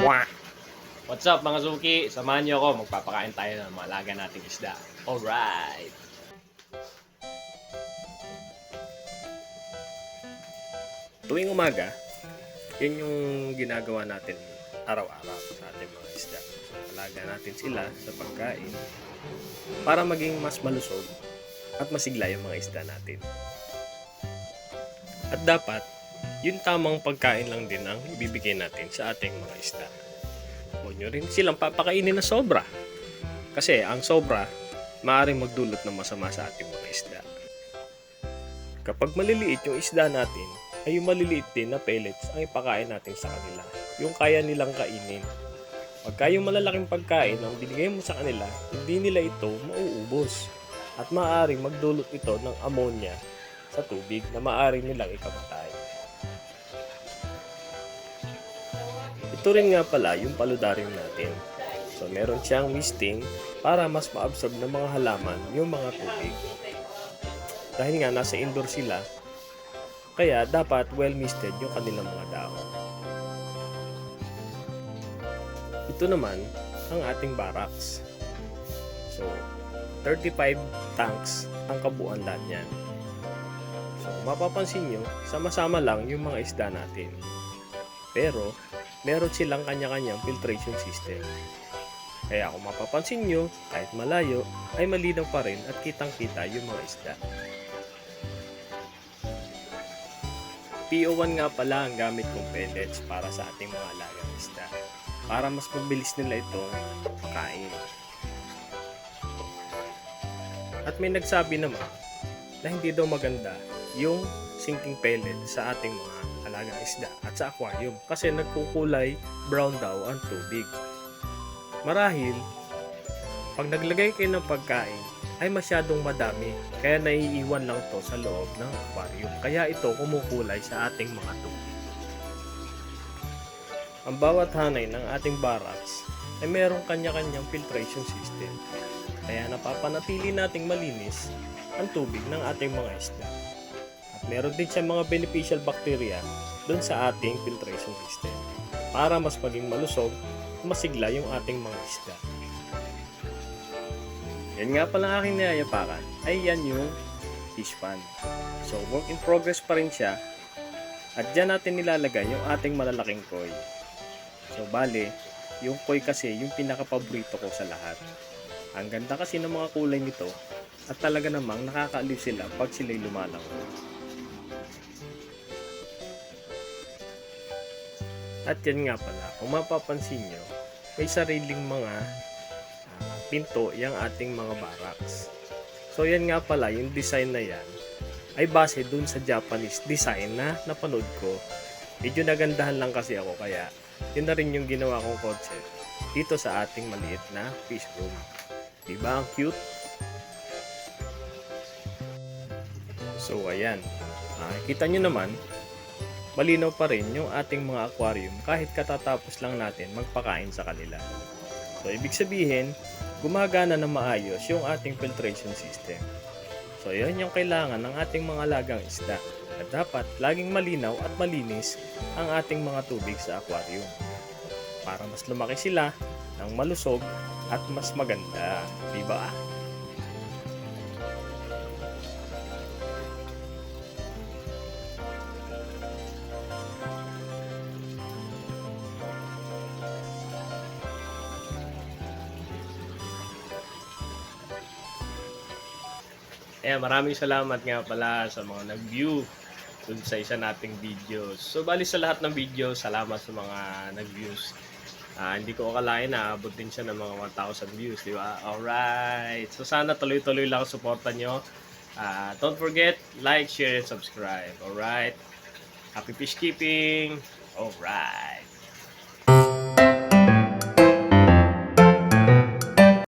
What's up mga suki? Samahan niyo ako, magpapakain tayo ng mga alaga nating isda. Alright! Tuwing umaga, yun yung ginagawa natin araw-araw sa ating mga isda. So, alaga natin sila sa pagkain para maging mas malusog at masigla yung mga isda natin. At dapat, yung tamang pagkain lang din ang ibibigay natin sa ating mga isda. Huwag nyo rin silang papakainin na sobra. Kasi ang sobra, maaaring magdulot ng masama sa ating mga isda. Kapag maliliit yung isda natin, ay yung maliliit din na pellets ang ipakain natin sa kanila. Yung kaya nilang kainin. Pagka yung malalaking pagkain ang binigay mo sa kanila, hindi nila ito mauubos. At maaaring magdulot ito ng ammonia sa tubig na maaaring nilang ikamatay. Ito rin nga pala yung paludarium natin. So meron siyang misting para mas ma-absorb ng mga halaman yung mga tubig. Dahil nga nasa indoor sila, kaya dapat well misted yung kanilang mga dahon. Ito naman ang ating barracks. So 35 tanks ang kabuuan lahat yan. So mapapansin nyo, sama-sama lang yung mga isda natin. Pero meron silang kanya-kanyang filtration system. Kaya kung mapapansin nyo, kahit malayo, ay malinaw pa rin at kitang-kita yung mga isda. PO1 nga pala ang gamit kong pellets para sa ating mga alagang isda. Para mas mabilis nila itong makain. At may nagsabi naman na hindi daw maganda yung sinking pellet sa ating mga alagang isda at sa aquarium kasi nagkukulay brown daw ang tubig. Marahil, pag naglagay kayo ng pagkain ay masyadong madami kaya naiiwan lang to sa loob ng aquarium kaya ito kumukulay sa ating mga tubig. Ang bawat hanay ng ating barracks ay merong kanya-kanyang filtration system kaya napapanatili nating malinis ang tubig ng ating mga isda. At meron din siya mga beneficial bacteria dun sa ating filtration system para mas maging malusog at masigla yung ating mga isda. Yan nga pala aking niyayapakan ay yan yung fish pan. So work in progress pa rin siya at dyan natin nilalagay yung ating malalaking koi. So bale, yung koi kasi yung pinaka-paborito ko sa lahat. Ang ganda kasi ng mga kulay nito at talaga namang nakakaaliw sila pag sila'y lumalangoy. At yan nga pala, kung mapapansin nyo, may sariling mga pinto yung ating mga barracks. So yan nga pala, yung design na yan ay base dun sa Japanese design na napanood ko. Medyo nagandahan lang kasi ako kaya yun na rin yung ginawa kong concept dito sa ating maliit na fish room. Diba ang cute? So ayan, kita nyo naman malinaw pa rin yung ating mga aquarium kahit katatapos lang natin magpakain sa kanila. So ibig sabihin, gumagana na maayos yung ating filtration system. So yun yung kailangan ng ating mga alagang isda. At dapat laging malinaw at malinis ang ating mga tubig sa aquarium. Para mas lumaki sila ng malusog at mas maganda. Diba? Ayan, maraming salamat nga pala sa mga nag-view dun sa isa nating videos. So, bali sa lahat ng video, salamat sa mga nag-views. Hindi ko akalain na abot din siya ng mga 1,000 views, di ba? Alright! So, sana tuloy-tuloy lang suportan nyo. Don't forget, like, share, and subscribe. Alright? Happy fish keeping! Alright!